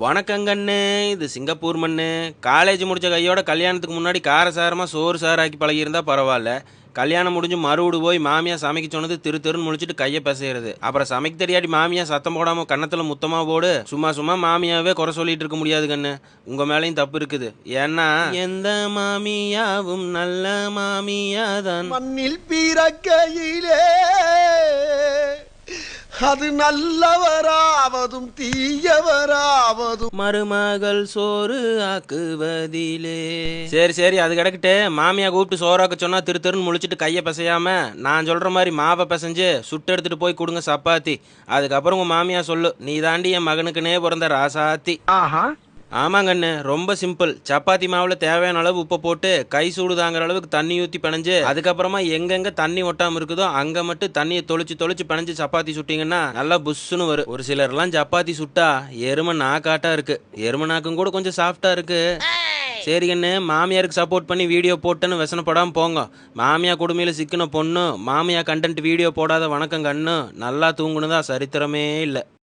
வணக்கங்கண்ணு. இது சிங்கப்பூர் மண்ணு. காலேஜ் முடிச்ச கையோட கல்யாணத்துக்கு முன்னாடி காரசாரமாக சோறு சாராக்கி பழகியிருந்தா பரவாயில்ல. கல்யாணம் முடிஞ்சு மறுவீடு போய் மாமியா சமைக்க சொன்னது திருன்னு முழிச்சிட்டு கையை பிசைகிறது. அப்புறம் சமைக்க தெரியாடி மாமியா சத்தம் போடாமல் கன்னத்தில் முத்தமாக போடு. சும்மா மாமியாவே குறை சொல்லிட்டு இருக்க முடியாது கண்ணு. உங்கள் மேலேயும் தப்பு இருக்குது. ஏன்னா எந்த மாமியாவும் நல்ல மாமியாதான் மண்ணில் பிறக்கையிலே அது நல்லவராவதும் தீயவராவதும் மருமகள் சோறு ஆக்குவதிலே. சரி அது கிடக்கிட்டு மாமியா கூப்பிட்டு சோறாக்க சொன்னா திருன்னு முழிச்சிட்டு கையை பிசையாம நான் சொல்ற மாதிரி மாவை பிசைஞ்சு சுட்டு எடுத்துட்டு போய் கொடுங்க சப்பாத்தி. அதுக்கப்புறம் உங்க மாமியா சொல்லு, நீ தாண்டி என் மகனுக்குனே பிறந்த ராசாத்தி. ஆமாங்கண்ணு, ரொம்ப சிம்பிள். சப்பாத்தி மாவில் தேவையான அளவு உப்பை போட்டு கை சூடு தாங்கிற அளவுக்கு தண்ணி ஊற்றி பிணைஞ்சு அதுக்கப்புறமா எங்கெங்க தண்ணி ஒட்டாமல் இருக்குதோ அங்கே மட்டும் தண்ணியை தொளிச்சு பிணைஞ்சு சப்பாத்தி சுட்டிங்கன்னா நல்லா புஷ்ஷுன்னு வரும். ஒரு சிலர்லாம் சப்பாத்தி சுட்டா எருமை நாக்காட்டா இருக்கு. எருமை நாக்கும் கூட கொஞ்சம் சாஃப்டா இருக்கு. சரி கண்ணு, மாமியாருக்கு சப்போர்ட் பண்ணி வீடியோ போட்டேன்னு விசனப்படாமல் போங்க. மாமியா கொடுமையில் சிக்கின பொண்ணு மாமியா கண்டென்ட் வீடியோ போடாத வணக்கம் கண்ணு. நல்லா தூங்குனதா சரித்திரமே இல்லை.